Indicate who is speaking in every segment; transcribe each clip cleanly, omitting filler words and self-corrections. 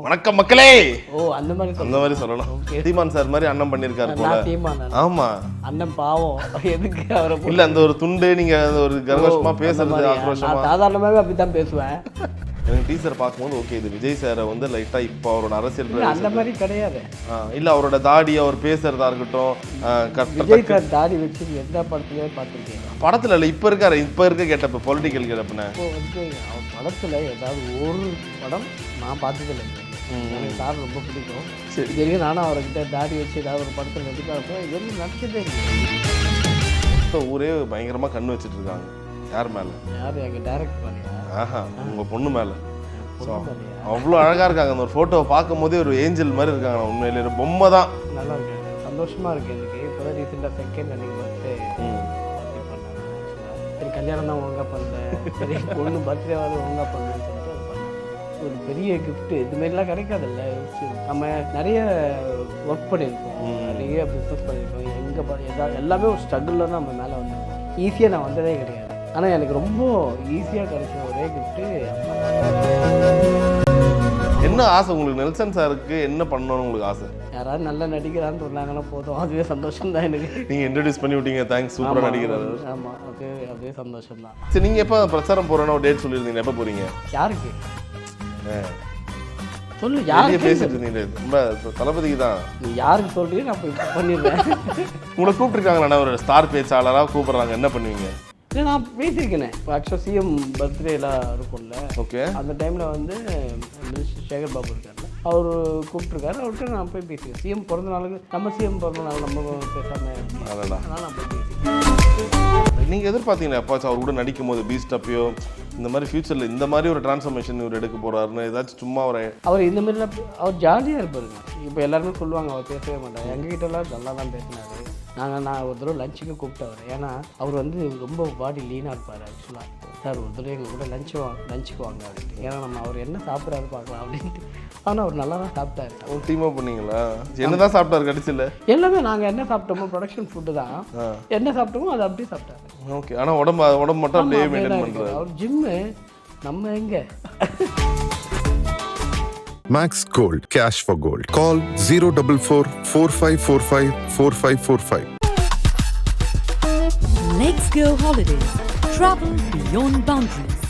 Speaker 1: வணக்கம் மக்களே.
Speaker 2: அந்த
Speaker 1: மாதிரி சொல்லலாம். சீமான் சார் மாதிரி அண்ணன் பண்ணிருக்காரு போல. ஆமா,
Speaker 2: அண்ணன் பாவம். எதுக்கு அவரை
Speaker 1: இல்ல அந்த ஒரு துண்டு நீங்க ஒரு கர்வமா பேசுறது ஆக்ரோஷமா
Speaker 2: சாதாரணமாவே அப்படித்தான் பேசுவேன்.
Speaker 1: எனக்கு டீசர் பார்க்கும்போது ஓகே இது விஜய் சாரை வந்து லைட்டா இப்போ அவரோட அரசியல்
Speaker 2: அந்த மாதிரி கிடையாது.
Speaker 1: இல்ல அவரோட தாடி அவர் பேசுறதா இருக்கட்டும்.
Speaker 2: விஜய் சார் தாடி வச்சு எந்த படத்துலயே பார்த்துருக்கேன்.
Speaker 1: படத்துல இல்ல இப்ப இருக்க கேட்டப்ப பொலிட்டிக்கல் கேட்டப்ப
Speaker 2: அவர் படத்துல ஏதாவது ஒரு படம் நான் பார்த்ததில்லை. எனக்கு சார் ரொம்ப பிடிக்கும். சரி இது வரைக்கும் நானும் அவர்கிட்ட தாடி வச்சு ஏதாவது ஒரு படத்தில் நடிக்கிறப்போ இது வரைக்கும் நடிச்சதே இல்லை.
Speaker 1: ஊரே பயங்கரமா கண்ணு வச்சுட்டு இருக்காங்க. யார் மேல?
Speaker 2: யார் எங்க டைரக்ட் பண்ணியா?
Speaker 1: உங்க பொண்ணு மேல. அவ்வளோ அழகா இருக்காங்க. அந்த ஒரு போட்டோவை பார்க்கும் போதே ஒரு ஏஞ்சல் மாதிரி இருக்காங்க. உண்மையிலே பொம்மை தான்.
Speaker 2: நல்லா இருக்கு, சந்தோஷமா இருக்கு. எனக்கு இப்போதான் ரீசெண்டாக செகண்ட் அன்னைக்கு பர்த்டே பண்ணேன். சரி கல்யாணம் தான் ஒழுங்காக பண்ணேன், சரி பொண்ணு பர்த்டேவாவது ஒழுங்காக பண்ணேன்னு சொல்லிட்டு அது பண்ணேன். ஒரு பெரிய கிஃப்ட்டு இதுமாரிலாம் கிடைக்காதுல்ல. நம்ம நிறைய ஒர்க் பண்ணியிருக்கோம், நிறைய பிஸ்னஸ் பண்ணியிருக்கோம். எங்கே எல்லாமே ஒரு ஸ்ட்ரகிளில் தான் நம்ம மேலே வந்திருக்கோம். ஈஸியாக நான் வந்ததே கிடையாது. ஆனால் எனக்கு ரொம்ப ஈஸியாக கிடைச்ச ஒரே கிஃப்ட்டு.
Speaker 1: என்ன ஆசை உங்களுக்கு? நெல்சன் சாருக்கு என்ன பண்ணணும்னு உங்களுக்கு ஆசை?
Speaker 2: யாராவது நல்லா நடிக்கிறான்னு சொன்னாங்கன்னா போதும், அதுவே சந்தோஷம் தான் எனக்கு.
Speaker 1: நீங்கள் இன்ட்ரடியூஸ் பண்ணி விட்டீங்க, தேங்க்ஸ், சூப்பராக நடிக்கிறாரு.
Speaker 2: ஆமாம், அதுவே சந்தோஷம் தான்.
Speaker 1: சரி நீங்கள் எப்போ பிரச்சாரம் போகிறோன்னு ஒரு டேட் சொல்லியிருந்தீங்க, எப்போ போகிறீங்க?
Speaker 2: யாருக்கு சொல்லு, யாருக்கு
Speaker 1: பேசிட்டு இருந்தீங்க? ரொம்ப தளபதிக்கு தான்.
Speaker 2: நீ யாருக்கு சொல்றீங்க நான் போய் பண்ணிடுறேன்.
Speaker 1: உங்களை கூப்பிட்டுருக்காங்களா? ஒரு ஸ்டார் பேச்சாளராக கூப்பிட்றாங்க, என்ன பண்ணுவீங்க?
Speaker 2: இல்லை நான் பேசியிருக்கேனே. ஆக்சுவலாக சிஎம் பர்த்டேலாம் இருக்கும்ல,
Speaker 1: ஓகே, அந்த
Speaker 2: டைமில் வந்து சேகர் பாபு இருக்காரு, அவர் கூப்பிட்டுருக்காரு. அவர்கிட்ட நான் போய் பேசிக்கிறேன். சிஎம் பிறந்த நாளுக்கு நம்ம சிஎம் பிறந்த நாள் நம்ம பேசாமல் அதனால் நான் போய் பேசிக்கிறேன்.
Speaker 1: நீங்கள் எதிர்பார்த்தீங்களா எப்பாச்சும் அவர் கூட நடிக்கும் போது பீஸ்ட் அப்பயோ இந்த மாதிரி ஃபியூச்சரில் இந்த மாதிரி ஒரு டிரான்ஸ்ஃபர்மேஷன் இவர் எடுக்க போகிறாருன்னு ஏதாச்சும் சும்மா
Speaker 2: அவர் இந்த மாதிரிலாம் அவர் ஜாலியாக இருப்பாருங்க. இப்போ எல்லாருமே சொல்லுவாங்க அவர் பேசவே மாட்டார். எங்ககிட்டலாம் நல்லா தான் பேசினார். நான் ஒரு தடவை லஞ்சுக்கு கூப்பிட்டவர். ஏன்னா அவர் வந்து ரொம்ப பாடி லீனாக இருப்பார். ஆக்சுவலாக சார் ஒரு தடவை எங்கள் கூட லஞ்சுக்கு வாங்க அப்படின்ட்டு. ஏன்னா நம்ம அவர் என்ன சாப்பிட்றாரு பார்க்கலாம் அப்படின்ட்டு. ஆனால் அவர் நல்லா தான் சாப்பிட்டாரு.
Speaker 1: ஒரு டீமாக பண்ணீங்களா? என்ன தான் சாப்பிட்டாரு கடைசியில்?
Speaker 2: எல்லாமே நாங்கள் என்ன சாப்பிட்டோமோ ப்ரொடக்ஷன் ஃபுட்டு தான். என்ன சாப்பிட்டோமோ அதை அப்படியே சாப்பிட்டாரு.
Speaker 1: ஓகே, ஆனால் உடம்பு மட்டும் அப்படியே மெயின்டைன் பண்ணுறாரு.
Speaker 2: அவர் ஜிம்மு நம்ம எங்கே?
Speaker 3: Max Gold, cash for gold. Call 044-4545-4545.
Speaker 4: Let's go holidays. Travel beyond boundaries.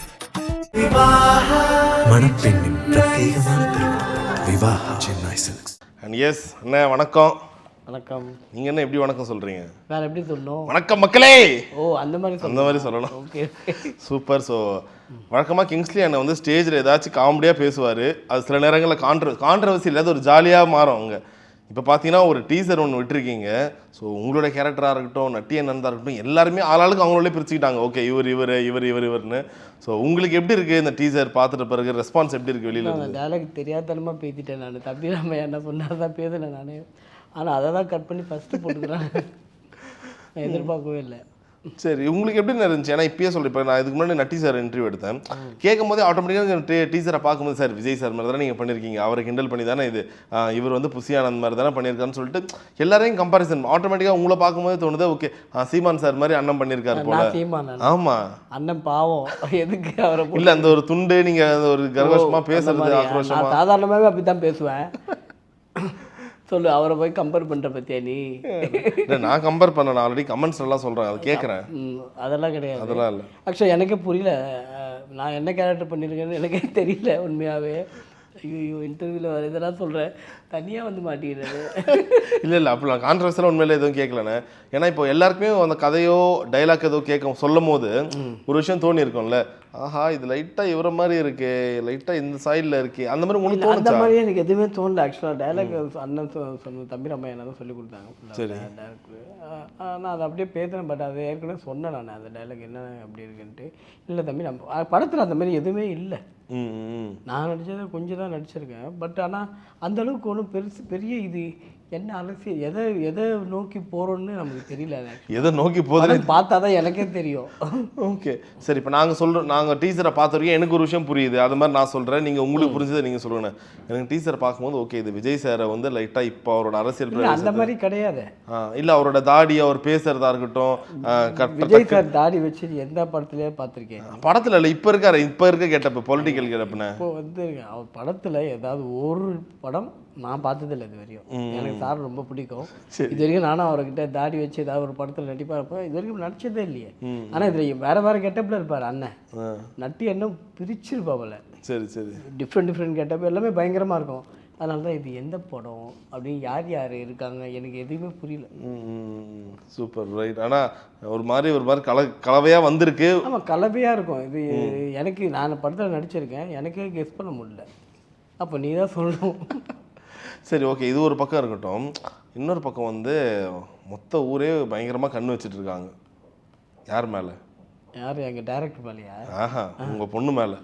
Speaker 5: மணப்பெண்ணின் பிரத்யேகமான திருமணம் விவாஹா சென்னை சில்க்ஸ்.
Speaker 1: அண்ட் எஸ் அண்ணா வணக்கம்.
Speaker 2: வணக்கம்.
Speaker 1: நீங்கள் என்ன எப்படி வணக்கம் சொல்கிறீங்க?
Speaker 2: வேற எப்படி சொல்லணும்?
Speaker 1: வணக்கம் மக்களே.
Speaker 2: அந்த மாதிரி
Speaker 1: சொல்லலாம்.
Speaker 2: Okay
Speaker 1: super. ஸோ வழக்கமாக கிங்ஸ்லி அண்ணன் வந்து ஸ்டேஜில் ஏதாச்சும் காமெடியாக பேசுவார். அது சில நேரங்களில் கான்ட்ரவர்சி இல்லாத ஒரு ஜாலியாக மாறும். அவங்க இப்போ பார்த்தீங்கன்னா ஒரு டீசர் ஒன்று விட்டுருக்கீங்க. ஸோ உங்களோட கேரக்டராக இருக்கட்டும், நட்டி அண்ணன் இருக்கட்டும், எல்லாருமே ஆளாளுக்கு அவங்களே பிரிச்சுக்கிட்டாங்க. ஓகே இவர்னு. ஸோ உங்களுக்கு எப்படி இருக்குது இந்த டீசர் பார்த்துட்டு பிறகு ரெஸ்பான்ஸ் எப்படி இருக்குது வெளியில்?
Speaker 2: அந்த டேலக் தெரியாதனமாக பேசிட்டேன் நான். தம்பி நம்ம என்ன பண்ணால் தான் பேசுனேன் நான். ஆனால் அதை தான் கட் பண்ணி ஃபஸ்ட்டு போட்டுக்கிறேன். நான் எதிர்பார்க்கவே இல்லை.
Speaker 1: சரி, உங்களுக்கு எப்படி இருந்துச்சு? ஏன்னா இப்பயே சொல்லி இப்போ நான் இதுக்கு முன்னாடி நட்டி சார் இன்டர்வியூ எடுத்தேன். கேட்கும் போதே ஆட்டோமேட்டிக்காக டீச்சரை பார்க்கும்போது சார் விஜய் சார் மாதிரி தானே நீங்கள் பண்ணியிருக்கீங்க, அவரை கிண்டல் பண்ணி தானே இது இவர் வந்து புசியானந்த் மாதிரி தானே பண்ணியிருக்காருன்னு சொல்லிட்டு எல்லாரையும் கம்பாரிசன் ஆட்டோமேட்டிக்காக உங்களை பார்க்கும்போது தோணுது ஓகே சீமான் சார் மாதிரி அண்ணன் பண்ணியிருக்காரு போல. ஆமாம்,
Speaker 2: அண்ணன் பாவம். எதுக்கு அவரை
Speaker 1: இல்லை அந்த ஒரு துண்டு நீங்கள் ஒரு கர்வமா பேசுறது ஆக்ரோஷமா
Speaker 2: சாதாரணமாகவே அப்படி தான் பேசுவேன். சொல்லு, அவரை போய் கம்பேர் பண்ணுற பற்றியா நீ?
Speaker 1: இல்லை நான் கம்பேர் பண்ண, நான் ஆல்ரெடி கமெண்ட்ஸ் எல்லாம் சொல்கிறேன், அது கேட்குறேன்.
Speaker 2: அதெல்லாம் கிடையாது,
Speaker 1: அதெல்லாம் இல்லை.
Speaker 2: ஆக்சுவலாக எனக்கே புரியல நான் என்ன கேரக்டர் பண்ணியிருக்கேன்னு எனக்கே தெரியல உண்மையாகவே. ஐயோ இன்டர்வியூவில் வர இதெல்லாம் சொல்கிறேன், தனியாக வந்து மாட்டிக்கிறது.
Speaker 1: இல்லை அப்போ நான் கான்ட்ரவர்ஸியெலாம் உண்மையில எதுவும் கேட்கலண்ணே. ஏன்னா இப்போ எல்லாருக்குமே அந்த கதையோ டைலாக் ஏதோ சொல்லும் போது ஒரு விஷயம் தோணி இருக்கும்ல, ஆஹா இது லைட்டாக இவர மாதிரி இருக்கு, லைட்டாக இந்த சைடில் இருக்கு, அந்த மாதிரி உங்களுக்கு
Speaker 2: அந்த மாதிரி எனக்கு எதுவுமே தோணல. ஆக்சுவலாக டைலாக் அண்ணன் சொன்ன தம்பி நம்ம என்ன தான் சொல்லி கொடுத்தாங்க. சரி டேரக்டர் நான் அதை அப்படியே பேசுகிறேன். பட் அதை ஏற்கனவே சொன்னேன் நான், அந்த டைலாக் என்ன அப்படி இருக்குன்ட்டு. இல்லை தம்பி நம்ம படத்தில் அந்த மாதிரி எதுவுமே இல்லை. நான் நடித்ததை கொஞ்சம் தான் நடிச்சிருக்கேன். பட் ஆனால் அந்தளவுக்கு ஒன்றும் பெரிய என்ன அரசியல் எதை நோக்கி போகிறோன்னு நமக்கு தெரியல
Speaker 1: எதை நோக்கி போகுதுன்னு
Speaker 2: படம் பார்த்தா தான் எனக்கே தெரியும்.
Speaker 1: ஓகே சரி, இப்போ நாங்கள் டீசரை பார்த்த வரைக்கும் எனக்கு ஒரு விஷயம் புரியுது. அது மாதிரி நான் சொல்கிறேன், நீங்கள் உங்களுக்கு புரிஞ்சதை நீங்கள் சொல்லுங்க. எனக்கு டீசரை பார்க்கும்போது ஓகே இது விஜய் சாரை வந்து லைட்டாக இப்போ அவரோட அரசியல்
Speaker 2: அந்த மாதிரி கிடையாது.
Speaker 1: இல்லை அவரோட தாடி அவர் பேசுறதா இருக்கட்டும்,
Speaker 2: விஜய் சார் தாடி வச்சு எந்த படத்துலேயே பார்த்துருக்கேன்.
Speaker 1: படத்தில் இல்லை இப்போ இருக்க கெட்டப்பு பொலிட்டிக்கல் கெட்டப்புன்னு
Speaker 2: இப்போ வந்து அவர் படத்தில் ஏதாவது ஒரு படம் நான் பார்த்ததில்லை இது வரையும். எனக்கு சார் ரொம்ப பிடிக்கும். இது வரைக்கும் நானும் அவர்கிட்ட தாடி வச்சு ஏதாவது ஒரு படத்தில் நடிப்பாக இருப்பேன். இது வரைக்கும் நடிச்சதே இல்லையே. ஆனால் இதில் வேறு கெட்டப்பில் இருப்பார் அண்ணன். நட்டி என்ன பிரிச்சிருப்பாவில்.
Speaker 1: சரி
Speaker 2: டிஃப்ரெண்ட் கெட்டப் எல்லாமே பயங்கரமாக இருக்கும். அதனால தான் இது எந்த படம் அப்படின்னு யார் இருக்காங்க எனக்கு எதுவுமே புரியல.
Speaker 1: Super right. ஆனால் ஒரு மாதிரி கலவையாக வந்திருக்கு.
Speaker 2: ஆமாம் கலவையாக இருக்கும் இது. எனக்கு நான் படத்தில் நடிச்சிருக்கேன், எனக்கே கெஸ் பண்ண முடியல. அப்போ நீ தான் சொல்லணும்.
Speaker 1: சரி ஓகே, இது ஒரு பக்கம் இருக்கட்டும். இன்னொரு பக்கம் வந்து மொத்த ஊரே பயங்கரமாக கண்ணு வச்சுட்டு இருக்காங்க. யார் மேலே?
Speaker 2: யார்? எங்கள் டைரக்டர் மேலேயா?
Speaker 1: ஆஹா, உங்கள் பொண்ணு மேலே.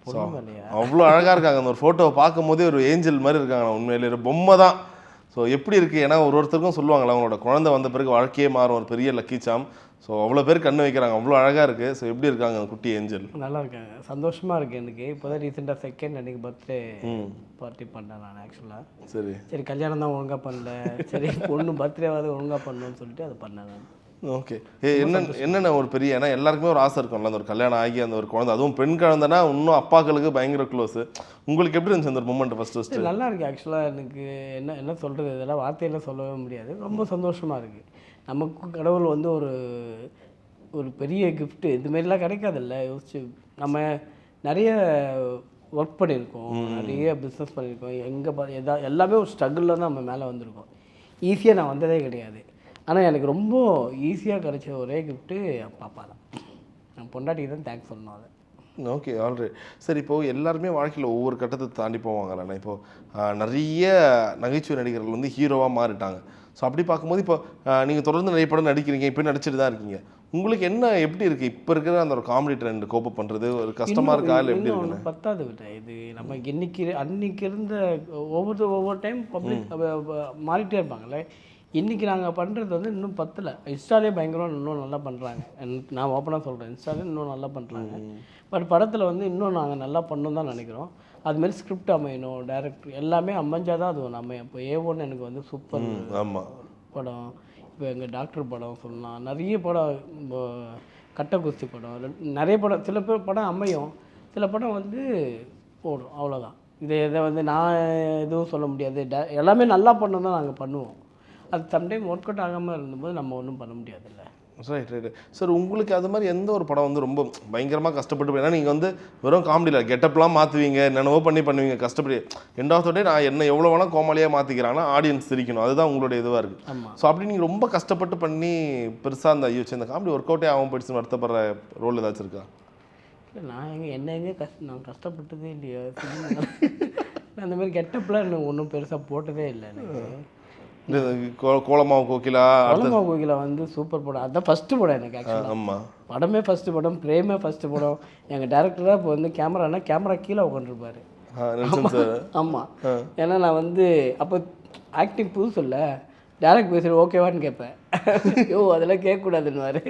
Speaker 2: பொண்ணு மேலேயா?
Speaker 1: அவ்வளோ அழகாக இருக்காங்க. அந்த ஒரு ஃபோட்டோவை பார்க்கும் போதே ஒரு ஏஞ்சல் மாதிரி இருக்காங்க. உண்மையிலே ஒரு பொம்மை தான். ஸோ எப்படி இருக்குது? ஏன்னா ஒருத்தருக்கும் சொல்லுவாங்களா அவங்களோட குழந்தை வந்த பிறகு வாழ்க்கையே மாறும், ஒரு பெரிய லக்கி சாம். ஸோ அவ்வளோ பேர் கண்ணு வைக்கிறாங்க, அவ்வளோ அழகாக இருக்குது. ஸோ எப்படி இருக்காங்க அந்த குட்டி ஏஞ்சல்?
Speaker 2: நல்லா இருக்காங்க, சந்தோஷமாக இருக்குது எனக்கு. இப்போ தான் ரீசெண்டாக செகண்ட் அன்றைக்கி பர்த்டே பார்ட்டி பண்ணேன் நான் ஆக்சுவலாக. சரி கல்யாணம் தான் ஒழுங்காக பண்ணல, சரி பொண்ணு பர்த்டேவாவது ஒழுங்காக பண்ணணும்னு சொல்லிட்டு அதை பண்ணேன் நான்.
Speaker 1: ஓகே. என்னென்ன ஒரு பெரிய, ஏன்னா எல்லாருக்குமே ஒரு ஆசை இருக்கும்ல, அந்த ஒரு கல்யாணம் ஆகி அந்த ஒரு குழந்தை, அதுவும் பெண் குழந்தைனா இன்னும் அப்பாக்களுக்கு பயங்கர க்ளோஸு. உங்களுக்கு எப்படி இருந்துச்சு அந்த ஒரு மூமெண்ட் ஃபஸ்ட்டு?
Speaker 2: நல்லா இருக்குது ஆக்சுவலாக. எனக்கு என்ன சொல்கிறது, இதெல்லாம் வார்த்தையெல்லாம் சொல்லவே முடியாது. ரொம்ப சந்தோஷமாக இருக்குது. நமக்கு கடவுள் வந்து ஒரு பெரிய கிஃப்ட்டு இதுமாரிலாம் கிடைக்காதில்ல. யோசிச்சு நம்ம நிறைய ஒர்க் பண்ணியிருக்கோம், நிறைய பிஸ்னஸ் பண்ணியிருக்கோம், எல்லாமே ஒரு ஸ்ட்ரகிளில் தான் நம்ம மேலே வந்திருக்கோம். ஈஸியாக நான் வந்ததே கிடையாது. ஆனால் எனக்கு ரொம்ப ஈஸியாக கிடைச்ச ஒரே கிஃப்ட்டு பாப்பா தான். நான் பொண்டாட்டிக்கு தான் தேங்க்ஸ் சொல்லணும் அதை.
Speaker 1: Okay already. சரி, இப்போது எல்லாருமே வாழ்க்கையில் ஒவ்வொரு கட்டத்தை தாண்டி போவாங்கல்ல. இப்போது நிறைய நகைச்சுவை நடிகர்கள் வந்து ஹீரோவாக மாறிட்டாங்க. ஸோ அப்படி பார்க்கும்போது இப்போ நீங்கள் தொடர்ந்து நிறைய படம் நடிக்கிறீங்க, இப்போ நடிச்சுட்டு தான் இருக்கீங்க. உங்களுக்கு எப்படி இருக்குது இப்போ இருக்கிற அந்த ஒரு காமெடி ட்ரெண்ட் கோப்பப் பண்ணுறது? ஒரு கஷ்டமாக இருக்கா இல்லை எப்படி இருக்குன்னு?
Speaker 2: பத்தாது விட்ட இது நம்ம அன்னைக்கு இருந்த ஒவ்வொரு டைம் பப்ளிக் மாறிட்டே இருப்பாங்களே. இன்றைக்கி நாங்கள் பண்ணுறது வந்து இன்னும் பத்தலை. இன்ஸ்டாலே பயங்கரமாக இன்னும் நல்லா பண்ணுறாங்க. நான் ஓப்பனாக சொல்கிறேன், இன்ஸ்டாலே இன்னும் நல்லா பண்ணுறாங்க. பட் படத்தில் வந்து இன்னும் நாங்கள் நல்லா பண்ணணும் தான் நினைக்கிறோம். அதுமாரி ஸ்கிரிப்ட் அமையணும், டைரக்டர் எல்லாமே அமைஞ்சாதான் அது ஒன்று அமையும். இப்போ A1 எனக்கு வந்து சூப்பர் படம். இப்போ எங்கள் டாக்டர் படம் சொல்லலாம், நிறைய படம், கட்டக்குஸ்தி படம், நிறைய படம். சில பேர் படம் அமையும், சில படம் வந்து போடும், அவ்வளோதான். இதை வந்து நான் எதுவும் சொல்ல முடியாது. எல்லாமே நல்லா பண்ணணும் தான் நாங்கள் பண்ணுவோம். அது சம்டைம் ஒர்க் அவுட் ஆகாமல் இருந்தபோது நம்ம ஒன்றும் பண்ண முடியாதுல்ல.
Speaker 1: ரைட். சார் உங்களுக்கு அது மாதிரி எந்த ஒரு படம் வந்து ரொம்ப பயங்கரமாக கஷ்டப்பட்டு, ஏன்னா நீங்கள் வந்து வெறும் காமெடியில் கெட்டப்லாம் மாற்றுவீங்க, என்னென்னவோ பண்ணுவீங்க கஷ்டப்பட்டு. எண்ட் ஆஃப் த டே நான் என்ன எவ்வளோ வேணால் கோமாளியாக மாற்றிக்கிறாங்கன்னா ஆடியன்ஸ் சிரிக்கணும், அதுதான் உங்களுடைய இதுவாக இருக்குது. ஸோ அப்படி நீங்கள் ரொம்ப கஷ்டப்பட்டு பண்ணி பெருசாக அந்த இந்த காமெடி ஒர்க் அவுட்டே ஆகும் போயிடுச்சுன்னு வருத்தப்படுற ரோல் ஏதாச்சும் இருக்கா?
Speaker 2: இல்லை நான் நான் கஷ்டப்பட்டதே இல்லையா. அந்த மாதிரி கெட்டப்லாம் எனக்கு ஒன்றும் பெருசாக போட்டதே இல்லை. எனக்கு
Speaker 1: கோலமாவு கோகிலா
Speaker 2: வந்து சூப்பர் படம். அதுதான் ஃபஸ்ட்டு படம் எனக்கு ஆக்சுவலாக.
Speaker 1: ஆமாம்,
Speaker 2: படமே ஃபஸ்ட்டு படம், பிரேமே ஃபஸ்ட்டு படம். எங்கள் டேரக்டராக இப்போ வந்து கேமரா கீழே உட்காந்துருப்பாரு. ஆமாம், ஏன்னா நான் வந்து அப்போ ஆக்டிங் புதுசு இல்லை, டேரக்ட் பேசுகிற ஓகேவான்னு கேட்பேன். ஐயோ அதெல்லாம் கேட்கக்கூடாதுன்னுவார்.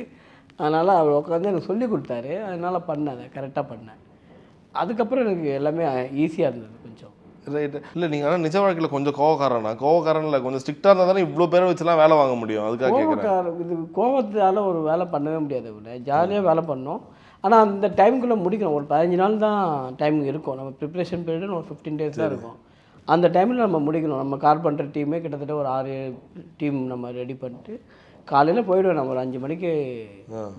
Speaker 2: அதனால் அவர் உட்காந்து எனக்கு சொல்லி கொடுத்தாரு, அதனால் பண்ணேன், அதை கரெக்டாக பண்ணேன். அதுக்கப்புறம் எனக்கு எல்லாமே ஈஸியாக இருந்தது கொஞ்சம்.
Speaker 1: ரைட்டு. இல்லை நீங்கள் ஆனால் நிஜ வாழ்க்கையில் கொஞ்சம் கோவக்காரன் இல்லை, கொஞ்சம் ஸ்ட்ரிக்டாக இருந்தால் தானே இவ்வளோ பேரை வச்சுலாம் வேலை வாங்க முடியும். அதுக்காக கேட்குறேன்.
Speaker 2: இது கோவத்தால் ஒரு வேலை பண்ணவே முடியாது, விட ஜாலியாக வேலை பண்ணோம். ஆனால் அந்த டைமுக்குள்ளே முடிக்கணும். ஒரு 15 நாள் தான் டைம் இருக்கும். நம்ம ப்ரிப்ரேஷன் பீரியடு ஒரு 15 days தான் இருக்கும். அந்த டைமில் நம்ம முடிக்கணும். நம்ம கார்பெண்டர் டீமே கிட்டத்தட்ட ஒரு 6-7 டீம் நம்ம ரெடி பண்ணிட்டு காலையில் போயிடுவேன். நம்ம ஒரு 5 மணிக்கு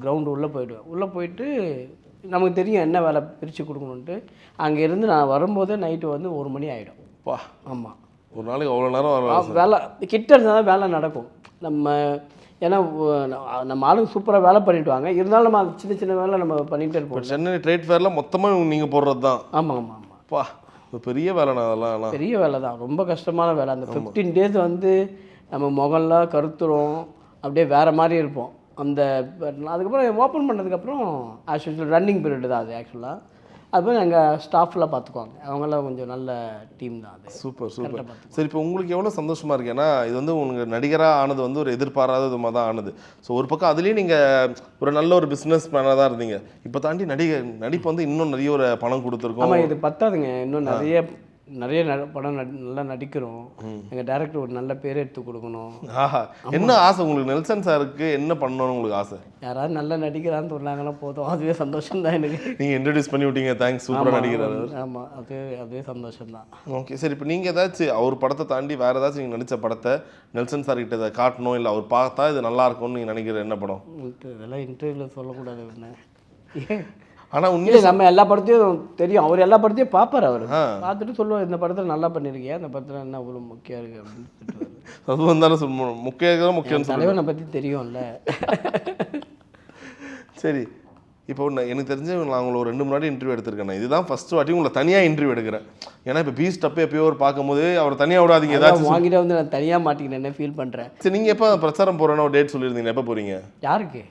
Speaker 2: கிரவுண்டு உள்ளே போயிடுவேன். உள்ளே போயிட்டு நமக்கு தெரியும் என்ன வேலை பிரித்து கொடுக்கணுன்ட்டு. அங்கேருந்து நான் வரும்போதே நைட்டு வந்து 1 மணி ஆகிடும்.
Speaker 1: பா.
Speaker 2: ஆமாம்,
Speaker 1: ஒரு நாளைக்கு அவ்வளோ நேரம்
Speaker 2: வேலை கிட்ட இருந்தால் தான் வேலை நடக்கும். ஏன்னா நம்ம ஆளுங்க சூப்பராக வேலை பண்ணிட்டு வாங்க, இருந்தாலும் நம்ம சின்ன வேலை நம்ம பண்ணிகிட்டே இருப்போம்.
Speaker 1: சென்னை ட்ரேட் ஃபேரில் மொத்தமாக நீங்கள் போடுறது தான்?
Speaker 2: ஆமாம்.
Speaker 1: பா, பெரிய வேலைண்ணா அதெல்லாம்.
Speaker 2: பெரிய வேலை தான், ரொம்ப கஷ்டமான வேலை. அந்த 15 days வந்து நம்ம முகம்லாம் கருத்துரும், அப்படியே வேறு மாதிரி இருப்போம். அதுக்கப்புறம் ஓப்பன் பண்ணதுக்கப்புறம் ஆஸ் யூஸ்வல் ரன்னிங் பீரியட் தான் அது ஆக்சுவலாக. அதுமாதிரி எங்கள் ஸ்டாஃப்லாம் பார்த்துக்குவாங்க. அவங்களாம் கொஞ்சம் நல்ல டீம் தான் அது.
Speaker 1: Super super.
Speaker 2: கரெக்டாக பார்த்துக்குவாங்க.
Speaker 1: சரி, இப்போ உங்களுக்கு எவ்வளோ சந்தோஷமாக இருக்கு? ஏன்னா இது வந்து உங்களுக்கு நடிகராக ஆனது வந்து ஒரு எதிர்பாராத விதமாக தான் ஆனது. ஸோ ஒரு பக்கம் அதுலேயும் நீங்கள் ஒரு நல்ல ஒரு பிஸ்னஸ் மேனாக தான் இருந்தீங்க. இப்போ தாண்டி நடிப்பு வந்து இன்னும் நிறைய ஒரு பணம் கொடுத்துருக்கோம்.
Speaker 2: ஆமாம், இது பத்தாதுங்க. இன்னும் நிறைய படம் நல்லா நடிக்கிறோம். எங்கள் டேரக்டர் ஒரு நல்ல பேர் எடுத்து கொடுக்கணும்.
Speaker 1: ஆஹா, என்ன ஆசை உங்களுக்கு? நெல்சன் சாருக்கு என்ன பண்ணணும்னு உங்களுக்கு ஆசை?
Speaker 2: யாராவது நல்லா நடிக்கிறான்னு சொன்னாங்கன்னா போதும், அதுவே சந்தோஷம் தான் எனக்கு.
Speaker 1: நீங்கள் இன்ட்ரடியூஸ் பண்ணி விட்டீங்க, தேங்க்ஸ், சூப்பராக நடிக்கிறார்.
Speaker 2: ஆமாம், அதுவே சந்தோஷம் தான்.
Speaker 1: ஓகே, சரி. இப்போ நீங்கள் ஏதாச்சும் அவர் படத்தை தாண்டி வேறு ஏதாச்சும் நீங்கள் நடித்த படத்தை நெல்சன் சார் கிட்ட இதை காட்டணும், இல்லை அவர் பார்த்தா இது நல்லா இருக்கும்னு நீங்கள் நினைக்கிற என்ன படம்?
Speaker 2: இதெல்லாம் இன்டர்வியூவில் சொல்லக்கூடாது என்ன.
Speaker 1: ஆனால்
Speaker 2: இல்லை, நம்ம எல்லா படத்தையும் தெரியும். அவர் எல்லா படத்தையும் பார்ப்பார். அவர் பார்த்துட்டு சொல்லுவார், இந்த படத்தில் நல்லா பண்ணியிருக்கேன், இந்த படத்தில் என்ன அவ்வளோ முக்கியம் இருக்குது அப்படின்னு.
Speaker 1: அது வந்தாலும் முக்கியம்
Speaker 2: தலைவனை பற்றி தெரியும்ல.
Speaker 1: சரி, இப்போ எனக்கு தெரிஞ்சு நான் உங்களை ஒரு 2 முன்னாடி இன்டர்வியூ எடுத்திருக்கேன். இதுதான் ஃபர்ஸ்ட் வாட்டி உங்களை தனியாக இன்டர்வியூ எடுக்கிறேன். ஏன்னா இப்போ பீஸ்ட் அப்போ எப்பயோ ஒரு பார்க்கும்போது அவர் தனியாக விடாதீங்க, ஏதாச்சும்
Speaker 2: வாங்கிட்டு வந்து நான் தனியாக மாட்டிக்கினேன்னு ஃபீல் பண்ணுறேன்.
Speaker 1: சரி, நீங்கள் எப்போ பிரச்சாரம் போகிறேன்னு ஒரு டேட் சொல்லியிருந்தீங்க, எப்போ போகிறீங்க?
Speaker 2: யாருக்கு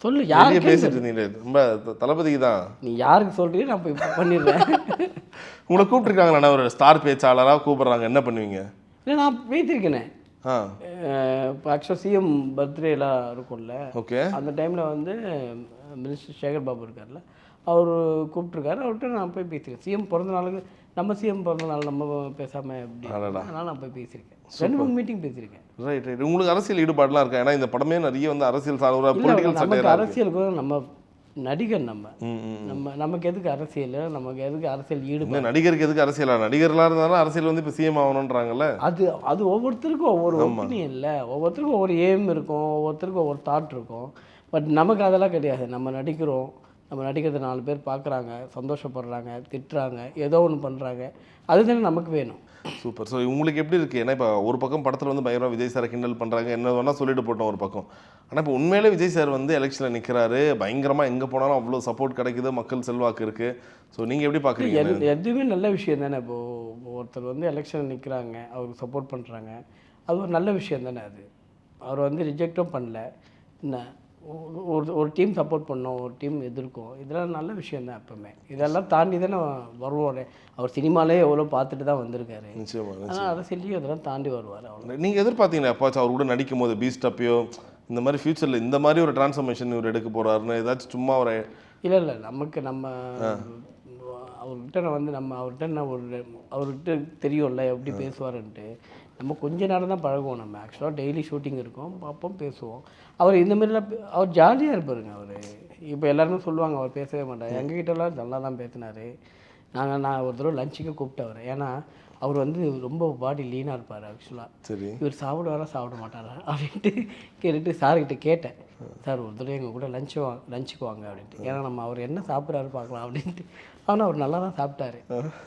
Speaker 2: சொல்லு, யாருக்கு
Speaker 1: பேசிட்டு இருந்தீங்க? ரொம்ப தளபதிக்கு தான்.
Speaker 2: நீ யாருக்கு சொல்றீங்க, நான் போய் பண்ணிடுறேன்.
Speaker 1: உங்களை கூப்பிட்டுருக்காங்களா? ஒரு ஸ்டார் பேச்சாளராக கூப்பிட்றாங்க, என்ன பண்ணுவீங்க?
Speaker 2: இல்லை, நான் பேசியிருக்கேனே.
Speaker 1: இப்போ
Speaker 2: ஆக்சுவலாக சிஎம் பர்த்டேலாம் இருக்கும்ல,
Speaker 1: ஓகே,
Speaker 2: அந்த டைமில் வந்து மினிஸ்டர் சேகர் பாபு இருக்கார்ல, அவர் கூப்பிட்ருக்காரு. அவர்கிட்ட நான் போய் பேசியிருக்கேன். சிஎம் பிறந்த நாளுக்கு நம்ம சிஎம் பிறந்த நாள் நம்ம பேசாமல் எப்படி, அதனால் நான் போய் பேசியிருக்கேன். 2-3 மீட்டிங் பேசியிருக்கேன்.
Speaker 1: Right right. உங்களுக்கு அரசியல் ஈடுபாடுலாம் இருக்கா? ஏன்னா இந்த படமே நிறைய வந்து அரசியல்
Speaker 2: பொலிட்டிக்கல் நமக்கு அரசியலுக்கு நம்ம நடிகர், நமக்கு எதுக்கு அரசியல், நமக்கு எதுக்கு அரசியல் ஈடுபாடு?
Speaker 1: நடிகருக்கு எதுக்கு அரசியலா? நடிகர்களாக இருந்தாலும் அரசியல் வந்து இப்போ சிஎம் ஆகணுன்றாங்கல்ல.
Speaker 2: அது ஒவ்வொருத்தருக்கும் ஒவ்வொரு ஒப்பீனியன் இல்லை, ஒவ்வொருத்தருக்கும் ஒவ்வொரு எய்ம் இருக்கும், ஒவ்வொருத்தருக்கும் ஒவ்வொரு தாட் இருக்கும். பட் நமக்கு அதெல்லாம் கிடையாது. நம்ம நடிக்கிறோம், நம்ம நடிக்கிறத 4 பேர் பார்க்குறாங்க, சந்தோஷப்படுறாங்க, திட்டுறாங்க, ஏதோ ஒன்று பண்ணுறாங்க, அதுதானே நமக்கு வேணும்.
Speaker 1: சூப்பர். ஸோ உங்களுக்கு எப்படி இருக்குது? ஏன்னா இப்போ ஒரு பக்கம் படத்தில் வந்து பயங்கரமாக விஜய் சாரை கிண்டல் பண்ணுறாங்க, என்ன வேணால் சொல்லிட்டு போட்டோம் ஒரு பக்கம். ஆனால் இப்போ உண்மையிலே விஜய் சார் வந்து எலெக்ஷனில் நிற்கிறாரு, பயங்கரமாக எங்கே போனாலும் அவ்வளோ சப்போர்ட் கிடைக்குது, மக்கள் செல்வாக்கு இருக்குது. ஸோ நீங்கள் எப்படி பார்க்குறீங்க?
Speaker 2: எதுவுமே நல்ல விஷயம் தானே. இப்போது ஒருத்தர் வந்து எலெக்ஷன் நிற்கிறாங்க, அவருக்கு சப்போர்ட் பண்ணுறாங்க, அது ஒரு நல்ல விஷயம் தானே. அது அவர் வந்து ரிஜெக்டும் பண்ணல. என்ன, ஒரு டீம் சப்போர்ட் பண்ணோம், ஒரு டீம் எதிர்க்கும், இதெல்லாம் நல்ல விஷயம் தான். எப்பவுமே இதெல்லாம் தாண்டி தானே வருவோம். அவர் சினிமாலே எவ்வளோ பார்த்துட்டு தான் வந்திருக்காரு.
Speaker 1: நிச்சயமாக.
Speaker 2: ஆனால் அரசியலையும் இதெல்லாம் தாண்டி வருவார். அவ்வளோ
Speaker 1: நீங்கள் எதிர்பார்த்தீங்களா எப்பாச்சும் அவர் கூட நடிக்கும் போது பீஸ்ட் அப்பயோ இந்த மாதிரி ஃபியூச்சரில் இந்த மாதிரி ஒரு டிரான்ஸ்ஃபர்மேஷன் இவர் எடுக்க போகிறாருன்னு ஏதாச்சும் சும்மா ஒரு
Speaker 2: இல்லை நமக்கு நம்ம அவர்கிட்ட அவர்கிட்ட தெரியும்ல எப்படி பேசுவாருன்ட்டு. நம்ம கொஞ்ச நேரம் தான் பழகுவோம். நம்ம ஆக்சுவலாக டெய்லி ஷூட்டிங் இருக்கும், பார்ப்போம், பேசுவோம். அவர் இந்த மாதிரிலாம் அவர் ஜாலியாக இருப்பாருங்க. அவர் இப்போ எல்லாருமே சொல்லுவாங்க அவர் பேசவே மாட்டார். எங்ககிட்டலாம் நல்லா தான் பேசினார். நான் ஒரு தடவை லஞ்சுக்கு கூப்பிட்டு அவர், ஏன்னா அவர் வந்து ரொம்ப பாடி லீனாக இருப்பார் ஆக்சுவலாக.
Speaker 1: சரி, இவர்
Speaker 2: சாப்பிட மாட்டாரா அப்படின்ட்டு கேட்டுட்டு சார்கிட்ட கேட்டேன், சார் ஒரு தடவை எங்கள் கூட லஞ்சுக்கு வாங்க அப்படின்ட்டு. ஏன்னா நம்ம அவர் என்ன சாப்பிட்றாரு பார்க்கலாம் அப்படின்ட்டு. ஆனால் அவர் நல்லா தான் சாப்பிட்டாரு,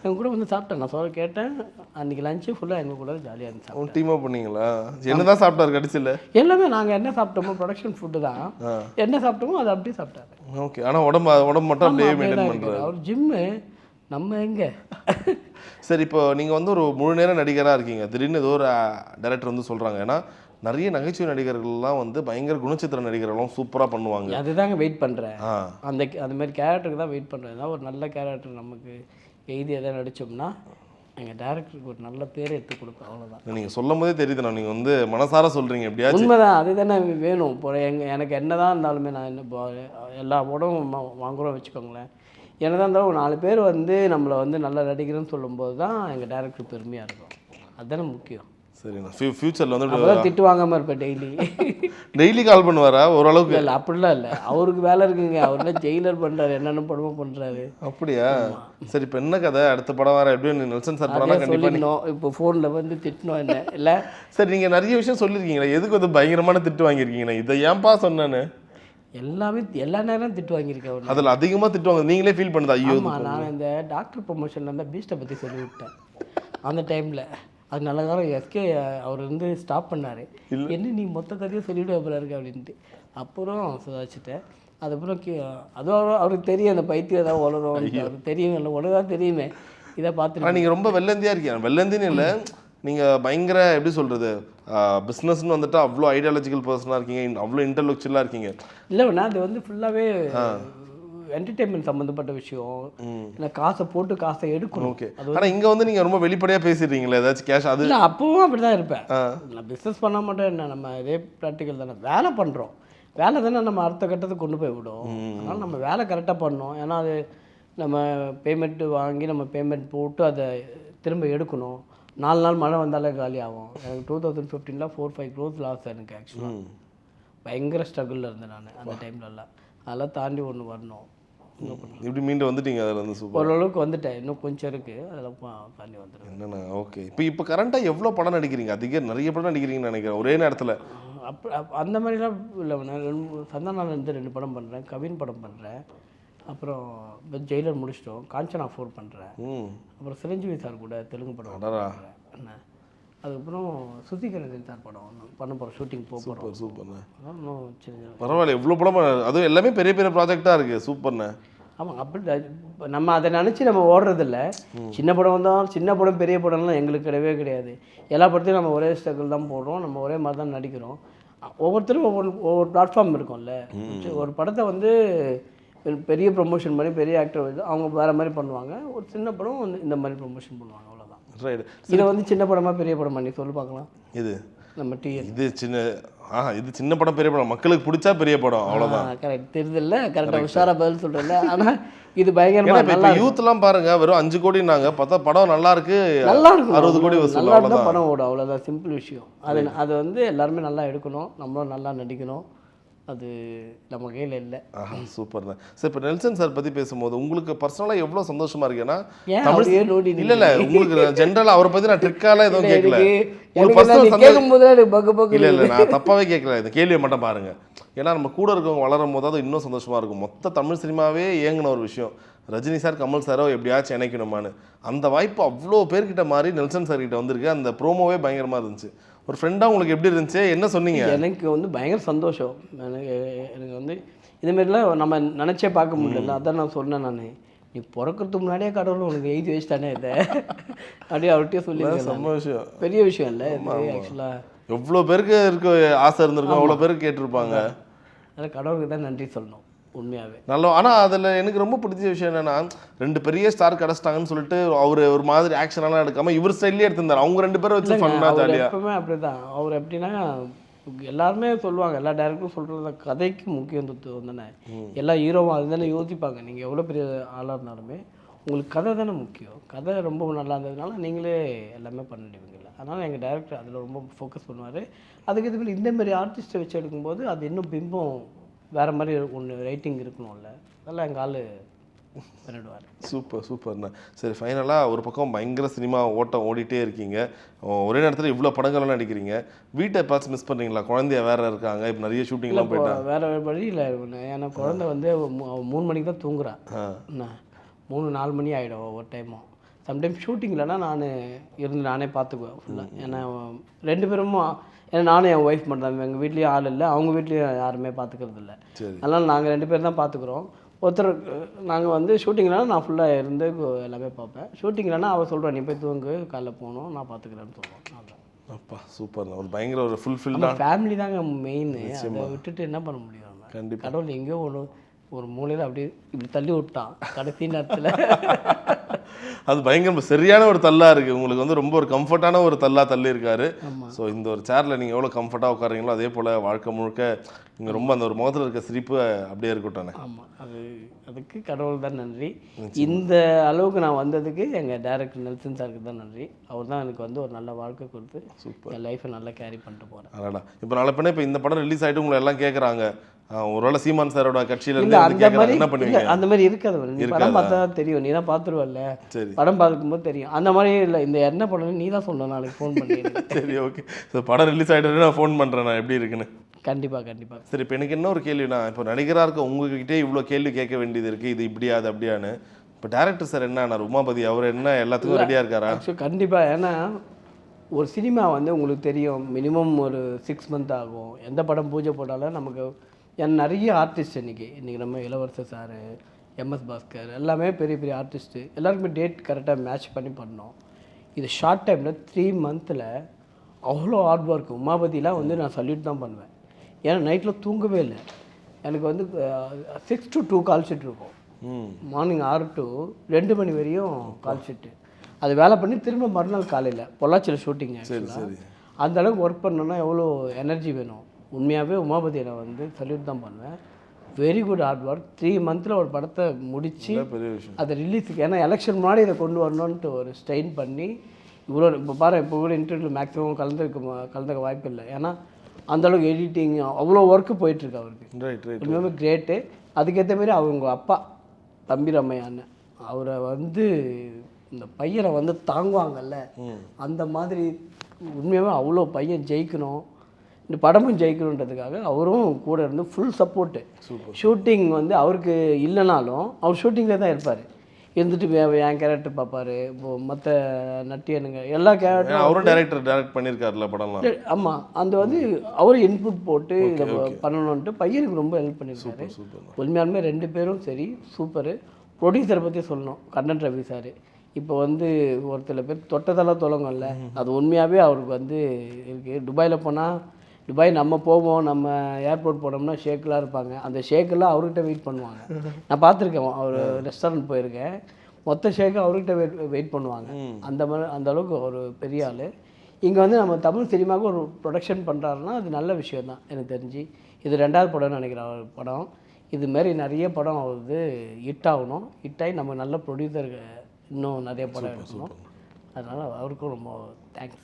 Speaker 2: எங்கள் கூட வந்து சாப்பிட்டேன். நான் கேட்டேன், அன்றைக்கி லஞ்சு ஃபுல்லாக எங்கள் கூட ஜாலியாக இருந்துச்சு.
Speaker 1: டீமாக பண்ணீங்களா? என்ன தான் சாப்பிட்டாரு கடைசியில்?
Speaker 2: எல்லாமே நாங்கள் என்ன சாப்பிட்டோமோ ப்ரொடக்ஷன் ஃபுட்டு தான், என்ன சாப்பிட்டோமோ அதை அப்படியே சாப்பிட்டாரு.
Speaker 1: ஓகே. ஆனால் உடம்பு மட்டும் அப்படியே மெயின்டைன் பண்ணுறாரு.
Speaker 2: அவர் ஜிம்மு, நம்ம எங்கே?
Speaker 1: சரி, இப்போ நீங்கள் வந்து ஒரு முழு நேர நடிகராக இருக்கீங்க, திடீர்னு ஏதோ ஒரு டைரக்டர் வந்து சொல்கிறாங்க, ஏன்னா நிறைய நகைச்சுவை நடிகர்கள்லாம் வந்து பயங்கர குணச்சித்திர நடிகர்களும் சூப்பராக பண்ணுவாங்க.
Speaker 2: அதுதாங்க வெயிட் பண்ணுறேன். அந்த மாதிரி கேரக்டருக்கு தான் வெயிட் பண்ணுறேன். ஏதாவது ஒரு நல்ல கேரக்டர் நமக்கு எழுதி எதாவது நடித்தோம்னா எங்கள் டேரக்டருக்கு ஒரு நல்ல பேர் எடுத்து கொடுப்பேன், அவ்வளோதான். நீங்கள் சொல்லும் போதே தெரியுது, நீங்கள் வந்து மனசார சொல்கிறீங்க. எப்படியாச்சும் உண்மைதான், அதுதானே வேணும். இப்போ எனக்கு என்ன தான் இருந்தாலுமே, நான் என்ன எல்லா படமும் வாங்குகிறோம் வச்சுக்கோங்களேன், என்னதான் இருந்தாலும் ஒரு 4 பேர் வந்து நம்மளை வந்து நல்லா நடிக்கிறேன்னு சொல்லும்போது தான் எங்கள் டேரக்டர் பெருமையாக இருக்கும். அதுதானே முக்கியம்.
Speaker 1: சரிண்ணா. ஃபியூச்சரில் வந்து
Speaker 2: திட்டு வாங்காமல் இருப்பேன்.
Speaker 1: டெய்லி கால் பண்ணுவாரா? ஓரளவுக்கு
Speaker 2: இல்லை, அப்படிலாம் இல்லை. அவருக்கு வேலை இருக்குங்க. அவர்லாம் ஜெயிலர் பண்ணுறாரு, என்னென்ன படமும் பண்ணுறாரு.
Speaker 1: அப்படியா? சரி, இப்போ என்ன கதை? அடுத்த படம் வேறு எப்படி நெல்சன் சார் படம் கண்டிப்பாக
Speaker 2: இப்போ ஃபோனில் வந்து திட்டணும் என்ன இல்லை.
Speaker 1: சரி, நீங்கள் நிறைய விஷயம் சொல்லியிருக்கீங்களா, எதுக்கு வந்து பயங்கரமான திட்டு வாங்கியிருக்கீங்கண்ணா? இதை ஏன்பா சொன்னேன்னு?
Speaker 2: எல்லா நேரம் திட்டு வாங்கியிருக்கேன்.
Speaker 1: அதில் அதிகமாக திட்டுவாங்க, நீங்களே ஃபீல் பண்ணுது? ஐயோ,
Speaker 2: நான் இந்த டாக்டர் ப்ரொமோஷனில் இருந்தால் பீஸ்ட்டை பற்றி சொல்லிவிட்டேன் அந்த டைமில். அது நல்ல காலம் எஸ்கே அவர் வந்து ஸ்டாப் பண்ணார். என்ன நீ மொத்த கதையும் சொல்லிவிடுவ போல இருக்கு அப்படின்ட்டு. அப்புறம் சுதாச்சிட்டேன். அதுக்கப்புறம் அதுவும் அவருக்கு தெரியும், அந்த பைத்தியம் ஏதாவது வளரும் அவருக்கு தெரியும், இல்லை உலகம் தெரியுமே. இதை பார்த்துட்டு
Speaker 1: நீங்கள் ரொம்ப வெள்ளந்தியாக இருக்கீங்க. வெள்ளந்தின்னு இல்லை, நீங்கள் பயங்கர எப்படி சொல்கிறது, பிஸ்னஸ்ன்னு வந்துட்டு அவ்வளோ ஐடியாலஜிக்கல் பர்சனாக இருக்கீங்க, அவ்வளோ இன்டெலெக்சுவலாக இருக்கீங்க.
Speaker 2: இல்லைண்ணா, அது வந்து ஃபுல்லாகவே என்டர்டெயின்மெண்ட் சம்மந்தப்பட்ட விஷயம், இல்லை காசை போட்டு காசை எடுக்கணும்.
Speaker 1: ஓகே. ஆனால் இங்கே வந்து நீங்கள் ரொம்ப வெளிப்படையாக பேசிடுறீங்களா ஏதாச்சும் கேஷ்? அது
Speaker 2: இல்லை, அப்பவும் அப்படி தான் இருப்பேன். நான் பிஸ்னஸ் பண்ண மாட்டேன், என்ன நம்ம இதே ப்ராக்டிக்கல் தானே, வேலை பண்ணுறோம், வேலை தானே நம்ம அடுத்த கட்டத்துக்கு கொண்டு போய் விடும். அதனால் நம்ம வேலை கரெக்டாக பண்ணணும். ஏன்னா அது நம்ம பேமெண்ட்டு வாங்கி நம்ம பேமெண்ட் போட்டு அதை திரும்ப எடுக்கணும். 4 நாள் மழை வந்தாலே காலி ஆகும். எனக்கு 2015 4-5 crores லாஸ் எனக்கு ஆக்சுவலாக. பயங்கர ஸ்ட்ரகிளில் இருந்தேன் நான் அந்த டைம்லலாம். அதெல்லாம் தாண்டி ஒன்று வரணும்.
Speaker 1: இப்படி மீண்டு வந்துட்டீங்க அதில் வந்து சூப்பர்.
Speaker 2: ஓரளவுக்கு வந்துட்டேன், இன்னும் கொஞ்சம் இருக்குது, அதெல்லாம் தாண்டி வந்துடுவேன்.
Speaker 1: என்னண்ணா ஓகே. இப்போ கரண்ட்டாக எவ்வளோ படம் நடிக்கிறீங்க? நிறைய படம் நடிக்கிறீங்கன்னு நினைக்கிறேன் ஒரே நேரத்தில்.
Speaker 2: அந்த மாதிரிலாம் இல்லை. நான் சந்தானால இருந்து 2 படம் பண்ணுறேன், கவின் படம் பண்ணுறேன், அப்புறம் ஜெயிலர் முடிச்சிட்டோம், காஞ்சனா 4 பண்ணுறேன், அப்புறம் சிரஞ்சீவி சார் கூட தெலுங்கு படம் பண்ணுறேன் என்ன, அதுக்கப்புறம் சுத்தி கணேசன் சார் படம் பண்ண போகிறோம், ஷூட்டிங் போகிறோம்.
Speaker 1: சூப்பர்ண்ணே.
Speaker 2: இன்னும் சின்ன
Speaker 1: பரவாயில்ல, எவ்வளோ படம் அதுவும் எல்லாமே பெரிய பெரிய ப்ராஜெக்டாக இருக்குது. சூப்பர்ண்ணே.
Speaker 2: ஆமாம், அப்படி நம்ம அதை நினச்சி நம்ம ஓடுறதில்ல. சின்ன படம் வந்தால் சின்ன படம் பெரிய படம்லாம் எங்களுக்கு கிடையவே கிடையாது. எல்லா படத்தையும் நம்ம ஒரே ஸ்ட்ரகிள் தான் போடுறோம், நம்ம ஒரே மாதிரி தான் நடிக்கிறோம். ஒவ்வொருத்தரும் ஒவ்வொரு பிளாட்ஃபார்ம் இருக்கும்ல. ஒரு படத்தை வந்து பெரிய ப்ரொமோஷன் பண்ணி பெரிய ஆக்டர் வந்து அவங்க வேறு மாதிரி பண்ணுவாங்க, ஒரு சின்ன படம் வந்து இந்த மாதிரி ப்ரொமோஷன் பண்ணுவாங்க, அவ்வளோதான்.
Speaker 1: ரைட்.
Speaker 2: இதை வந்து சின்ன படமாக பெரிய படம் பண்ணி சொல்லி பார்க்கலாம்.
Speaker 1: இது
Speaker 2: நம்ம டிஎல்
Speaker 1: இது இது சின்ன படம் பெரிய படம், மக்களுக்கு பிடிச்சா பெரிய படம், அவ்வளோதான்.
Speaker 2: கரெக்ட், தெரியுதுல்ல, கரெக்டாக உஷாராக பதில் சொல்கிறேன்ல. ஆனால் இது பயங்கரமாக
Speaker 1: இப்போ யூத்லாம் பாருங்க, வெறும் 5 கோடினாங்க, பார்த்தா படம் நல்லா இருக்கு,
Speaker 2: நல்லா இருக்கும்,
Speaker 1: 60 கோடி வசூல்,
Speaker 2: நல்லா இருந்தால் படம் ஓடும், அவ்வளோதான். சிம்பிள் விஷயம். அது வந்து எல்லாருமே நல்லா எடுக்கணும், நம்மளும் நல்லா நடிக்கணும், அது நம்ம கையில் இல்லை.
Speaker 1: சூப்பர் தான் சார். இப்போ நெல்சன் சார் பற்றி பேசும்போது உங்களுக்கு பர்சனலாக எவ்வளோ சந்தோஷமாக இருக்கு? ஏன்னா இல்லை உங்களுக்கு ஜென்ரலாக அவரை பற்றி நான் ட்ரிக்காலாம் எதுவும் கேட்கல, இல்லை நான் தப்பாகவே கேட்கல, இந்த கேள்வியை மட்டும் பாருங்க. ஏன்னா நம்ம கூட இருக்கவங்க வளரும் போது அது இன்னும் சந்தோஷமாக இருக்கும். மொத்த தமிழ் சினிமாவே இயங்கின ஒரு விஷயம், ரஜினி சார் கமல் சாரோ எப்படியாச்சும் இணைக்கணுமான்னு. அந்த வாய்ப்பு அவ்வளோ பேர்கிட்ட மாதிரி நெல்சன் சார் கிட்ட வந்திருக்கு. அந்த ப்ரோமோவே பயங்கரமாக இருந்துச்சு. ஒரு ஃப்ரெண்டாக உங்களுக்கு எப்படி இருந்துச்சு, என்ன சொன்னீங்க?
Speaker 2: எனக்கு வந்து பயங்கர சந்தோஷம். எனக்கு வந்து இதுமாரிலாம் நம்ம நினச்சே பார்க்க முடியல. அதான் நான் சொன்னேன், நான் நீ பிறக்கிறதுக்கு முன்னாடியே கடவுள் உனக்கு எழுதி வச்சுட்டானே இதை அப்படியே அவர்கிட்டயே சொல்லி.
Speaker 1: சந்தோஷம்,
Speaker 2: பெரிய விஷயம் இல்லை இது ஆக்சுவலாக.
Speaker 1: எவ்வளோ பேருக்கு இருக்க ஆசை இருந்திருக்கும், அவ்வளோ பேருக்கு கேட்டிருப்பாங்க.
Speaker 2: அதில் கடவுளுக்கு தான் நன்றி சொல்லணும் உண்மையாகவே.
Speaker 1: நல்ல. ஆனால் அதில் எனக்கு ரொம்ப பிடிச்ச விஷயம் என்னென்னா, 2 பெரிய ஸ்டார் கிடச்சிட்டாங்கன்னு சொல்லிட்டு அவர் ஒரு மாதிரி ஆக்ஷனெல்லாம் எடுக்காமல் இவர் ஸ்டைல்லே எடுத்திருந்தார். அவங்க 2 பேரும் வச்சு ஃபன்னாக ஜாலியாக.
Speaker 2: எப்பவுமே அப்படி தான் அவர். எப்படின்னா எல்லாருமே சொல்லுவாங்க, எல்லா டேரக்டரும் சொல்கிறது கதைக்கு முக்கியத்துவம் தானே. எல்லா ஹீரோவும் அது தானே யோசிப்பாங்க. நீங்கள் எவ்வளோ பெரிய ஆளாக இருந்தாலுமே உங்களுக்கு கதை தானே முக்கியம். கதை ரொம்ப நல்லா இருந்ததுனால நீங்களே எல்லாமே பண்ணிடுவீங்கல்ல. அதனால் எங்கள் டேரக்டர் அதில் ரொம்ப ஃபோக்கஸ் பண்ணுவார். அதுக்கு இதுக்கு இந்தமாரி ஆர்டிஸ்ட்டை வச்சு எடுக்கும்போது அது இன்னும் பிம்பம் வேறு மாதிரி ஒன்று ரைட்டிங் இருக்கணும்ல, அதெல்லாம் எங்கள் ஆள் பண்ணிடுவார்.
Speaker 1: சூப்பர்ண்ணா. சரி, ஃபைனலாக ஒரு பக்கம் பயங்கர சினிமா ஓட்டம் ஓடிட்டே இருக்கீங்க, ஒரே நேரத்தில் இவ்வளோ படங்கள்லாம் நடிக்கிறீங்க. வீட்டை பார்த்து மிஸ் பண்ணுறீங்களா? குழந்தைய வேறு இருக்காங்க, இப்போ நிறைய ஷூட்டிங்லாம் போயிட்டா
Speaker 2: வேறு வழி இல்லை. ஏன்னா குழந்தை வந்து 3 மணிக்கு தான் தூங்குறான். என்ன 3-4 மணி ஆகிடும் ஒவ்வொரு டைமும். சம்டைம் ஷூட்டிங் இல்லைன்னா நான் இருந்து நானே பார்த்துக்குவேன் ஃபுல்லாக. ஏன்னா 2 பேரும், ஏன்னா நானும் என் ஒய்ஃப் பண்ணுறாங்க, எங்கள் வீட்லேயும் ஆள் இல்லை, அவங்க வீட்லேயும் யாருமே பார்த்துக்கிறது இல்லை. அதனால் நாங்கள் 2 பேர் தான் பார்த்துக்குறோம். ஒருத்தர் நாங்கள் வந்து ஷூட்டிங்லாம் நான் ஃபுல்லாக இருந்து எல்லாமே பார்ப்பேன். ஷூட்டிங் இல்லைன்னா அவள் சொல்கிறேன், நீ போய் தூங்கு, காலைல போகணும், நான் பார்த்துக்கிறேன்னு சொல்லுவோம்.
Speaker 1: அப்பா சூப்பர். ஒரு பயங்கர ஒரு ஃபுல்ஃபில்டான
Speaker 2: ஃபேமிலி தாங்க மெயின். அதை விட்டுட்டு என்ன பண்ண முடியும்?
Speaker 1: கண்டிப்பாக.
Speaker 2: கடவுள் எங்கேயோ ஒரு மூலையில் அப்படியே இப்படி தள்ளி விட்டான் கடைசி நேரத்தில்.
Speaker 1: அது பயங்கர சரியான ஒரு தள்ளா இருக்குது. உங்களுக்கு வந்து ரொம்ப ஒரு கம்ஃபர்ட்டான ஒரு தள்ளி இருக்காரு. ஸோ இந்த ஒரு சேரில் நீங்கள் எவ்வளோ கம்ஃபர்ட்டாக உட்காருங்களோ அதே போல் வாழ்க்கை முழுக்க நீங்கள் ரொம்ப அந்த ஒரு முகத்தில் இருக்க சிரிப்பு அப்படியே இருக்கட்டானே.
Speaker 2: ஆமாம், அதுக்கு கடவுள் தான் நன்றி. இந்த அளவுக்கு நான் வந்ததுக்கு எங்கள் டைரக்டர் நெல்சன் சாருக்கு தான் நன்றி. அவர் தான் எனக்கு வந்து ஒரு நல்ல வாழ்க்கை கொடுத்து என் லைஃப்பை நல்லா கேரி பண்ணிட்டு போகிறேன்.
Speaker 1: அடடா. இப்போ நாளை பின்ன இப்போ இந்த படம் ரிலீஸ் ஆகிட்டு உங்களை எல்லாம் கேட்குறாங்க, ஒருவேளை சீமான் சாரோட கட்சியில இருந்து என்ன பண்ணுவீங்க?
Speaker 2: அந்த மாதிரி இருக்காது. நீ படம் பார்த்தா தெரியும், நீ தான் பார்த்துருவல்ல, படம் பார்க்கும்போது தெரியும். அந்த மாதிரி இல்லை, இந்த என்ன பண்ணணும் நீ தான் சொல்லணும், நாளைக்கு ஃபோன் பண்ணி.
Speaker 1: சரி, ஓகே. ஸோ படம் ரிலீஸ் ஆகிட்டு நான் ஃபோன் பண்ணுறேன் நான் எப்படி இருக்குன்னு.
Speaker 2: கண்டிப்பாக.
Speaker 1: சரி, இப்போ எனக்கு என்ன ஒரு கேள்வினா, இப்போ நடிகராக இருக்க உங்ககிட்டே இவ்வளோ கேள்வி கேட்க வேண்டியது இருக்குது, இது இப்படியா அது அப்படியான்னு. இப்போ டேரக்டர் சார் என்ன உமாபதி அவர் என்ன எல்லாத்துக்கும் ரெடியாக இருக்காரா?
Speaker 2: கண்டிப்பாக. ஏன்னா ஒரு சினிமா வந்து உங்களுக்கு தெரியும், மினிமம் ஒரு 6 மந்த் ஆகும். எந்த படம் பூஜை போட்டாலும் நமக்கு நிறைய ஆர்டிஸ்ட் இன்றைக்கி நம்ம இளவரசர் சார், எம்எஸ் பாஸ்கர் எல்லாமே பெரிய பெரிய ஆர்டிஸ்ட்டு, எல்லாருக்குமே டேட் கரெக்டாக மேட்ச் பண்ணோம். இது ஷார்ட் டைமில் 3 மந்தில் அவ்வளோ ஹார்ட் ஒர்க். உமாபதிலாம் வந்து நான் சல்யூட் தான் பண்ணுவேன். ஏன்னா நைட்டில் தூங்கவே இல்லை. எனக்கு வந்து 6 to 2 கால் ஷீட் இருக்கும். மார்னிங் 6 to 2 மணி வரையும் கால் ஷீட்டு. அது வேலை பண்ணி திரும்ப மறுநாள் காலையில் பொள்ளாச்சியில் ஷூட்டிங். அந்த அளவுக்கு ஒர்க் பண்ணோன்னா எவ்வளோ எனர்ஜி வேணும். உண்மையாகவே உமாபதியை நான் வந்து சல்யூட் தான் பண்ணுவேன். Very good hard work. 3 மந்தில் ஒரு படத்தை முடித்து அதை ரிலீஸுக்கு, ஏன்னா எலெக்ஷன் முன்னாடி இதை கொண்டு வரணுன்ட்டு ஒரு ஸ்ட்ரெயின் பண்ணி இவ்வளோ. இப்போ பாரு, இப்போ கூட இன்டர்வியூவில் மேக்ஸிமம் கலந்துக்க வாய்ப்பு இல்லை. ஏன்னா அந்தளவுக்கு எடிட்டிங் அவ்வளோ ஒர்க்கு போயிட்டுருக்கு அவருக்கு. உண்மையுமே கிரேட்டு. அதுக்கேற்ற மாதிரி அவங்க அப்பா தம்பிராமையான்னு அவரை வந்து இந்த பையனை வந்து தாங்குவாங்கல்ல, அந்த மாதிரி உண்மையாகவே அவ்வளோ பையன் ஜெயிக்கணும், இந்த படமும் ஜெயிக்கணுன்றதுக்காக அவரும் கூட இருந்து ஃபுல் சப்போர்ட்டு. ஷூட்டிங் வந்து அவருக்கு இல்லைனாலும் அவர் ஷூட்டிங்கில் தான் இருப்பார். இருந்துட்டு என் கேரக்டர் பார்ப்பார். இப்போது மற்ற நட்டியனுங்க எல்லா கேரக்டரும்
Speaker 1: அவரும் டைரக்ட் பண்ணியிருக்காருல படம்லாம்.
Speaker 2: ஆமாம், அந்த வந்து அவரும் இன்புட் போட்டு இதை பண்ணணுன்ட்டு பையனுக்கு ரொம்ப ஹெல்ப் பண்ணியிருக்காரு. உண்மையாலுமே 2 பேரும் சரி சூப்பரு. ப்ரொடியூசரை பற்றி சொல்லணும், கண்ணன் ரவி சார். இப்போ வந்து ஒரு சில பேர் தொட்டதெல்லாம் தொலைங்கல்ல, அது உண்மையாகவே அவருக்கு வந்து இருக்குது. துபாயில் போனால், துபாய் நம்ம போவோம், நம்ம ஏர்போர்ட் போனோம்னா ஷேக்கெலாம் இருப்பாங்க. அந்த ஷேக்கெல்லாம் அவர்கிட்ட வெயிட் பண்ணுவாங்க. நான் பார்த்துருக்கேன், அவர் ரெஸ்டாரண்ட் போயிருக்கேன், மொத்த ஷேக்கு அவர்கிட்ட வெயிட் பண்ணுவாங்க. அந்த அளவுக்கு ஒரு பெரிய ஆள். இங்கே வந்து நம்ம தமிழ் சினிமாவுக்கு ஒரு ப்ரொடக்ஷன் பண்ணுறாருன்னா அது நல்ல விஷயம் தான் எனக்கு தெரிஞ்சு. இது 2வது படம்னு நினைக்கிறேன் அவர் படம். இதுமாரி நிறைய படம் வந்து ஹிட் ஆகணும். ஹிட்டாகி நம்ம நல்ல ப்ரொடியூசர் இன்னும் நிறைய படம் எடுக்கணும். அதனால் அவருக்கும் ரொம்ப thanks.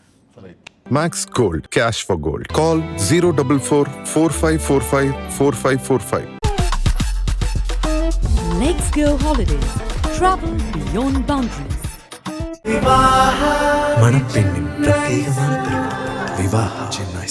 Speaker 3: Max Gold, cash for gold. Call 044-4545-4545.
Speaker 4: Let's go holidays. Travel beyond boundaries.
Speaker 5: மணப்பெண்ணின் பிரத்யேகமான திருமணம் விவாஹா சென்னை.